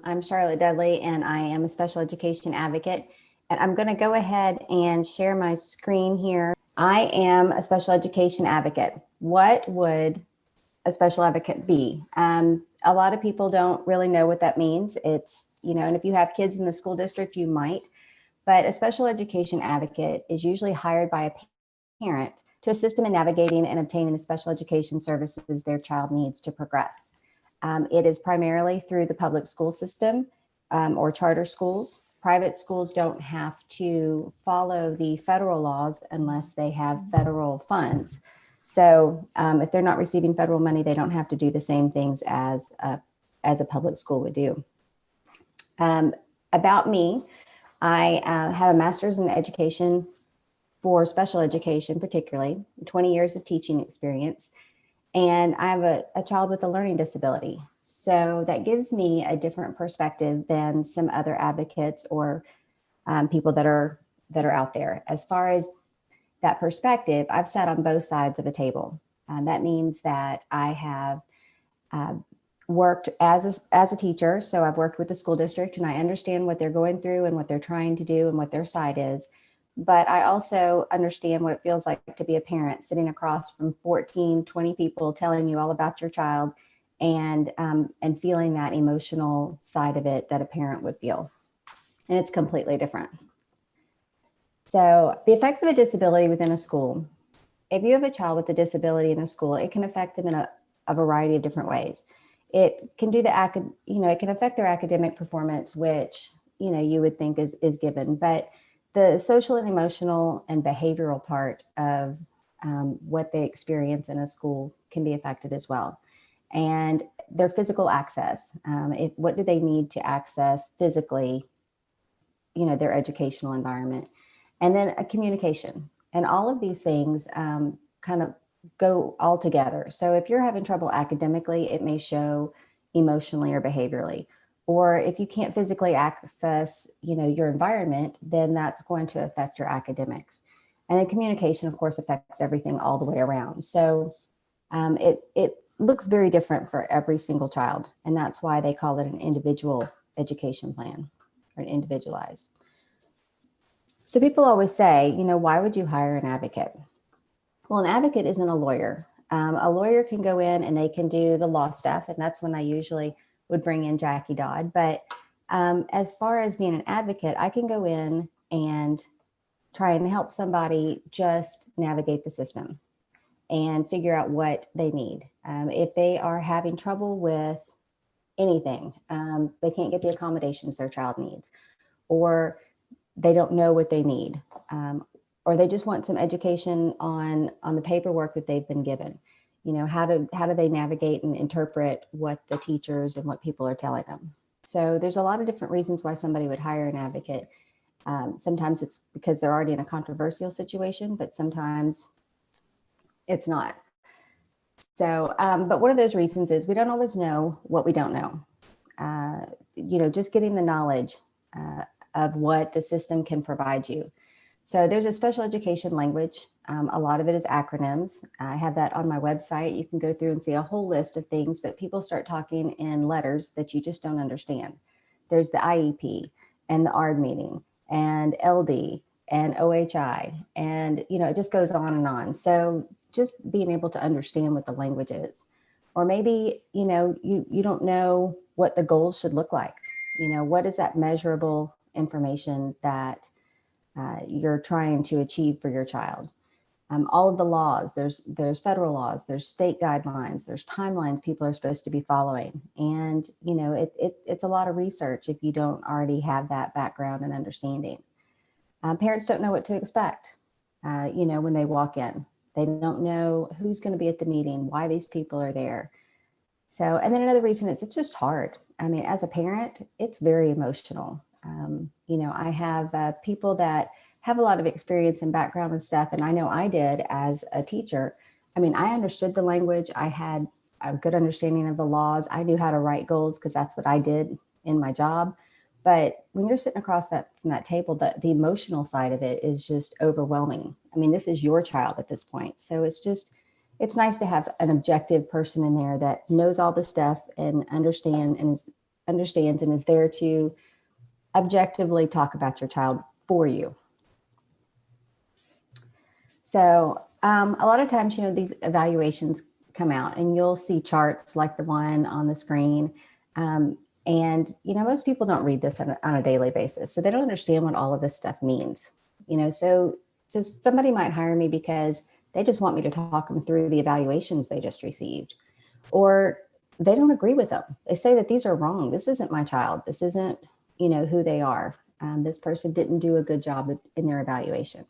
I'm Charlotte Dudley, and I am a special education advocate. And I'm going to go ahead and share my screen here. I am a special education advocate. What would a special advocate be? A lot of people don't really know what that means. It's, and if you have kids in the school district, you might. But a special education advocate is usually hired by a parent to assist them in navigating and obtaining the special education services their child needs to progress. It is primarily through the public school system or charter schools. Private schools don't have to follow the federal laws unless they have federal funds. So if they're not receiving federal money, they don't have to do the same things as a public school would do. About me, I have a master's in education for special education, particularly 20 years of teaching experience. And I have a child with a learning disability. So that gives me a different perspective than some other advocates or people that are out there. As far as that perspective, I've sat on both sides of a table. That means that I have worked as a teacher. So I've worked with the school district and I understand what they're going through and what they're trying to do and what their side is. But I also understand what it feels like to be a parent sitting across from 14, 20 people telling you all about your child and feeling that emotional side of it that a parent would feel. And it's completely different. So the effects of a disability within a school. If you have a child with a disability in a school, it can affect them in a variety of different ways. It can do it can affect their academic performance, which, you would think is given, but the social and emotional and behavioral part of what they experience in a school can be affected as well. And their physical access, what do they need to access physically, their educational environment, and then a communication. And all of these things kind of go all together. So if you're having trouble academically, it may show emotionally or behaviorally. Or if you can't physically access, your environment, then that's going to affect your academics. And then communication, of course, affects everything all the way around. So it looks very different for every single child. And that's why they call it an individual education plan or an individualized. So people always say, why would you hire an advocate? Well, an advocate isn't a lawyer. A lawyer can go in and they can do the law stuff. And that's when I usually would bring in Jackie Dodd. But as far as being an advocate, I can go in and try and help somebody just navigate the system and figure out what they need. If they are having trouble with anything, they can't get the accommodations their child needs, or they don't know what they need, or they just want some education on the paperwork that they've been given. How do they navigate and interpret what the teachers and what people are telling them? So there's a lot of different reasons why somebody would hire an advocate. Sometimes it's because they're already in a controversial situation, but sometimes it's not. So, but one of those reasons is we don't always know what we don't know. Just getting the knowledge of what the system can provide you. So there's a special education language. A lot of it is acronyms. I have that on my website. You can go through and see a whole list of things, but people start talking in letters that you just don't understand. There's the IEP and the ARD meeting and LD and OHI, and it just goes on and on. So just being able to understand what the language is, or maybe you don't know what the goals should look like. What is that measurable information that you're trying to achieve for your child? All of the laws, there's federal laws, there's state guidelines, there's timelines people are supposed to be following. And, it's a lot of research if you don't already have that background and understanding. Parents don't know what to expect, when they walk in. They don't know who's going to be at the meeting, why these people are there. So, and then another reason is it's just hard. I mean, as a parent, it's very emotional. I have people that have a lot of experience and background and stuff. And I know I did as a teacher. I mean, I understood the language. I had a good understanding of the laws. I knew how to write goals because that's what I did in my job. But when you're sitting across from that table, the emotional side of it is just overwhelming. I mean, this is your child at this point. So it's nice to have an objective person in there that knows all the stuff and understand and is understands and is there to objectively talk about your child for you. So a lot of times, these evaluations come out and you'll see charts like the one on the screen. And, most people don't read this on a daily basis. So they don't understand what all of this stuff means. So somebody might hire me because they just want me to talk them through the evaluations they just received. Or they don't agree with them. They say that these are wrong. This isn't my child. This isn't, who they are. This person didn't do a good job in their evaluation.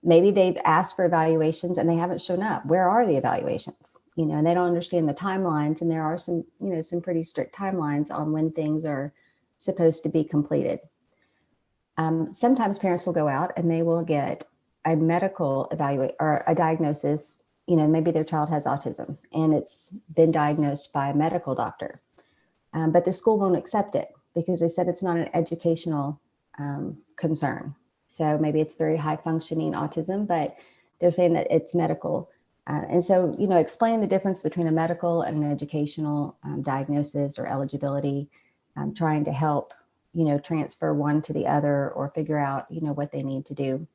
Maybe they've asked for evaluations and they haven't shown up. Where are the evaluations? And they don't understand the timelines. And there are some pretty strict timelines on when things are supposed to be completed. Sometimes parents will go out and they will get a medical evaluate or a diagnosis. Maybe their child has autism and it's been diagnosed by a medical doctor, but the school won't accept it because they said it's not an educational concern. So maybe it's very high functioning autism, but they're saying that it's medical. And so, explain the difference between a medical and an educational diagnosis or eligibility, trying to help, transfer one to the other or figure out, what they need to do.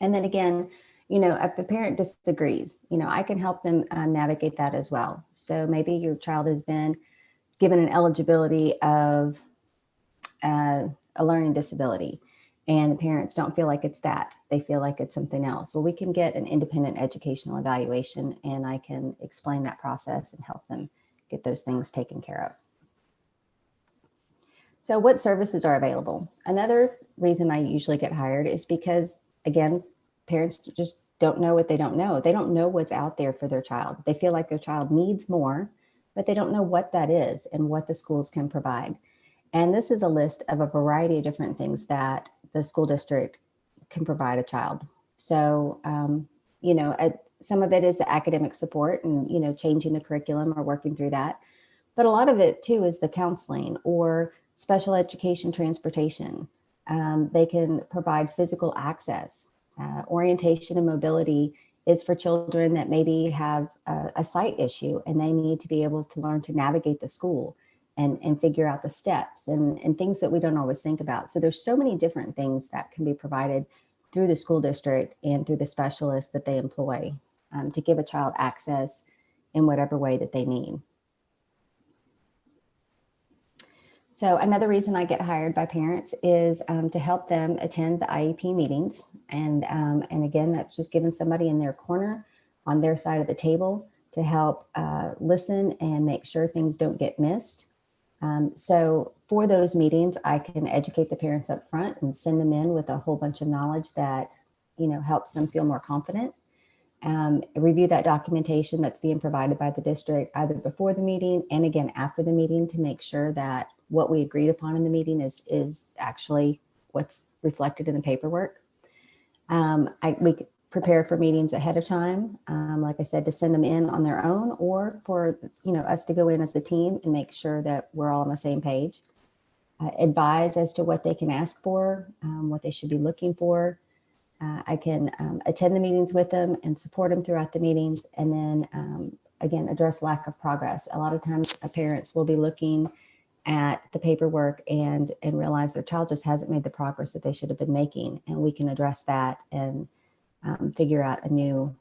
And then again, if the parent disagrees, I can help them navigate that as well. So maybe your child has been given an eligibility of a learning disability and the parents don't feel like it's that. They feel like it's something else. Well, we can get an independent educational evaluation and I can explain that process and help them get those things taken care of. So what services are available? Another reason I usually get hired is because, again, parents just don't know what they don't know. They don't know what's out there for their child. They feel like their child needs more, but they don't know what that is and what the schools can provide. And this is a list of a variety of different things that the school district can provide a child. So, some of it is the academic support and, changing the curriculum or working through that. But a lot of it too is the counseling or special education transportation. They can provide physical access. Orientation and mobility is for children that maybe have a sight issue and they need to be able to learn to navigate the school and figure out the steps and things that we don't always think about. So there's so many different things that can be provided through the school district and through the specialists that they employ to give a child access in whatever way that they need. So another reason I get hired by parents is to help them attend the IEP meetings. And again, that's just giving somebody in their corner on their side of the table to help listen and make sure things don't get missed. So for those meetings, I can educate the parents up front and send them in with a whole bunch of knowledge that, helps them feel more confident. Review that documentation that's being provided by the district either before the meeting and again after the meeting to make sure that what we agreed upon in the meeting is actually what's reflected in the paperwork. We prepare for meetings ahead of time, like I said, to send them in on their own or for us to go in as a team and make sure that we're all on the same page. Advise as to what they can ask for, what they should be looking for. I can attend the meetings with them and support them throughout the meetings, and then again address lack of progress. A lot of times parents will be looking at the paperwork and realize their child just hasn't made the progress that they should have been making, and we can address that and figure out a new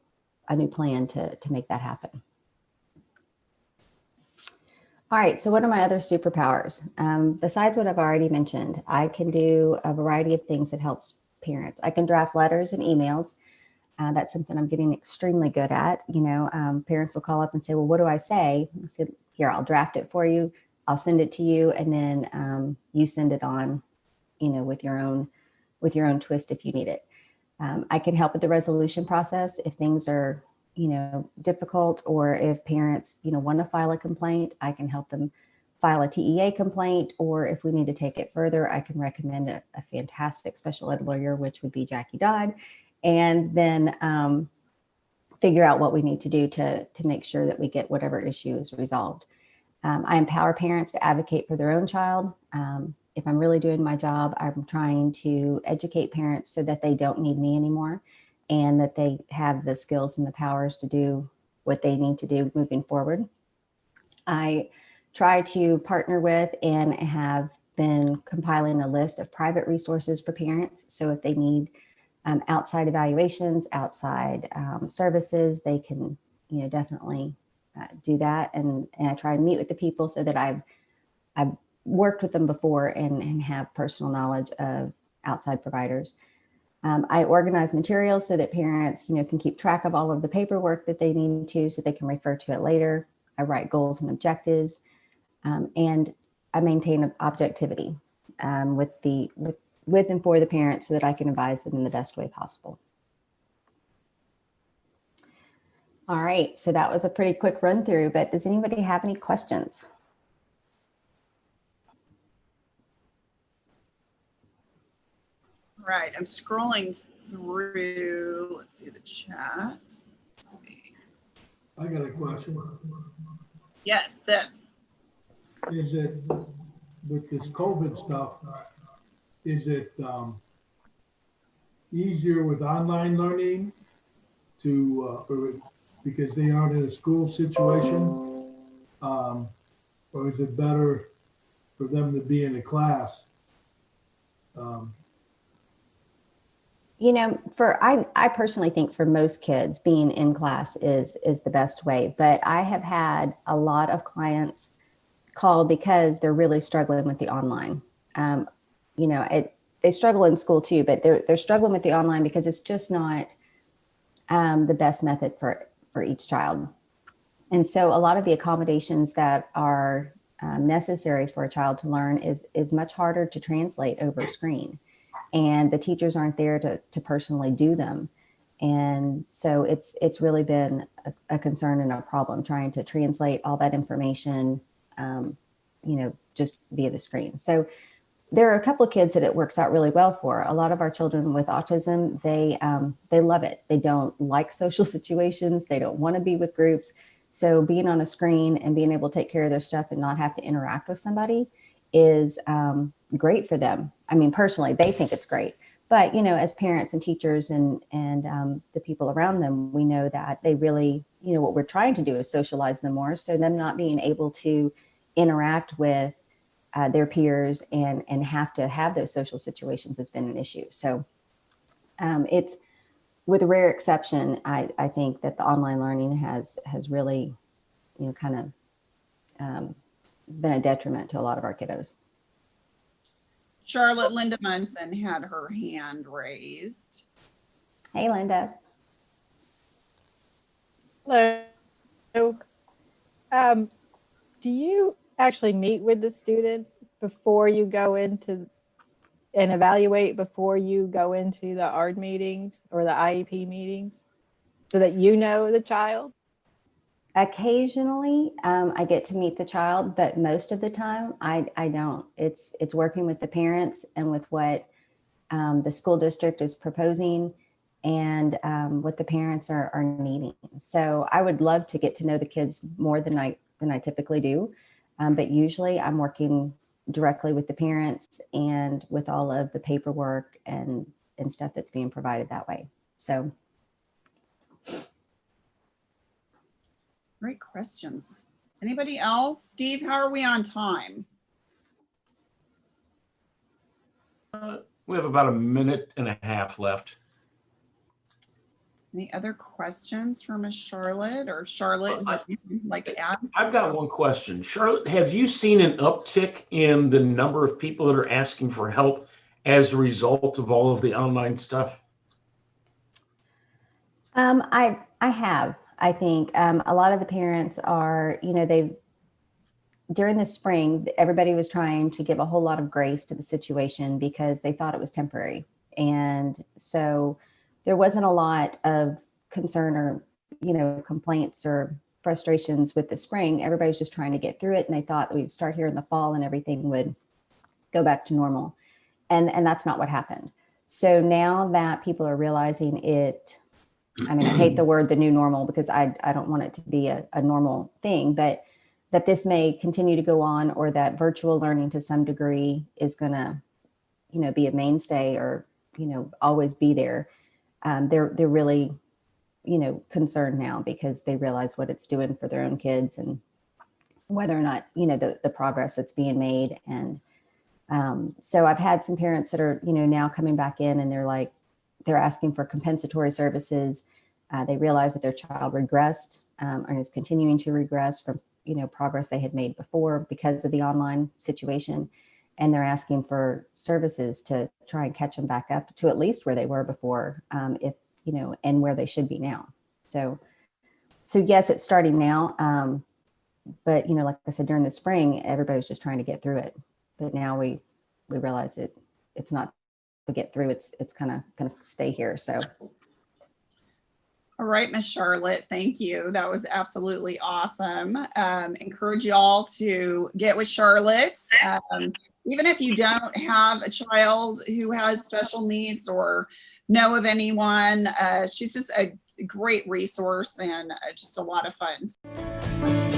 plan to make that happen. All right, so what are my other superpowers? Besides what I've already mentioned, I can do a variety of things that helps parents. I can draft letters and emails. That's something I'm getting extremely good at. Parents will call up and say, well, what do I say? I said, here, I'll draft it for you. I'll send it to you. And then you send it on, with your own twist if you need it. I can help with the resolution process if things are, difficult, or if parents, want to file a complaint, I can help them file a TEA complaint, or if we need to take it further, I can recommend a fantastic special ed lawyer, which would be Jackie Dodd, and then figure out what we need to do to make sure that we get whatever issue is resolved. I empower parents to advocate for their own child. If I'm really doing my job, I'm trying to educate parents so that they don't need me anymore and that they have the skills and the powers to do what they need to do moving forward. I try to partner with and have been compiling a list of private resources for parents. So if they need outside evaluations, outside services, they can, definitely do that. And I try to meet with the people so that I've worked with them before and have personal knowledge of outside providers. I organize materials so that parents, can keep track of all of the paperwork that they need to, so they can refer to it later. I write goals and objectives, and I maintain objectivity with and for the parents so that I can advise them in the best way possible. All right, so that was a pretty quick run through, but does anybody have any questions? Right, I'm scrolling through, let's see the chat. Let's see. I got a question. Yes, that. Is it, with this COVID stuff, is it easier with online learning to, because they aren't in a school situation? Or is it better for them to be in a class? I personally think for most kids, being in class is the best way. But I have had a lot of clients call because they're really struggling with the online. They struggle in school too, but they're struggling with the online because it's just not the best method for each child. And so a lot of the accommodations that are necessary for a child to learn is much harder to translate over a screen. And the teachers aren't there to personally do them. And so it's really been a concern and a problem trying to translate all that information, just via the screen. So there are a couple of kids that it works out really well for. A lot of our children with autism, they love it. They don't like social situations. They don't want to be with groups. So being on a screen and being able to take care of their stuff and not have to interact with somebody is great for them. I mean, personally, they think it's great. But, as parents and teachers and the people around them, we know that they really, what we're trying to do is socialize them more. So them not being able to interact with their peers and have to have those social situations has been an issue. So it's, with a rare exception, I think that the online learning has really, kind of been a detriment to a lot of our kiddos. Charlotte Linda Munson had her hand raised. Hey, Linda. Hello. Do you actually meet with the student before you go into and evaluate before you go into the ARD meetings or the IEP meetings so that you know the child? Occasionally, I get to meet the child, but most of the time I don't. It's working with the parents and with what the school district is proposing and what the parents are needing. So I would love to get to know the kids more than I typically do. But usually I'm working directly with the parents and with all of the paperwork and stuff that's being provided that way. So. Great questions. Anybody else? Steve, how are we on time? We have about a minute and a half left. Any other questions for Miss Charlotte or Charlotte? Would you like to add? I've got one question. Charlotte, have you seen an uptick in the number of people that are asking for help as a result of all of the online stuff? I have. I think a lot of the parents are, during the spring, everybody was trying to give a whole lot of grace to the situation because they thought it was temporary. And so there wasn't a lot of concern or, complaints or frustrations with the spring. Everybody's just trying to get through it. And they thought we'd start here in the fall and everything would go back to normal. And that's not what happened. So now that people are realizing it, I mean, I hate the word the new normal because I don't want it to be a normal thing, but that this may continue to go on or that virtual learning to some degree is going to, be a mainstay or, always be there. They're really, concerned now because they realize what it's doing for their own kids and whether or not, the progress that's being made. And so I've had some parents that are, now coming back in, and they're asking for compensatory services. They realize that their child regressed and is continuing to regress from, progress they had made before because of the online situation. And they're asking for services to try and catch them back up to at least where they were before, and where they should be now. So yes, it's starting now. But, like I said, during the spring, everybody was just trying to get through it. But now we realize it's not to get through. It's kind of going to stay here. So. All right, Miss Charlotte, thank you. That was absolutely awesome. Encourage you all to get with Charlotte. Even if you don't have a child who has special needs or know of anyone, she's just a great resource and just a lot of fun.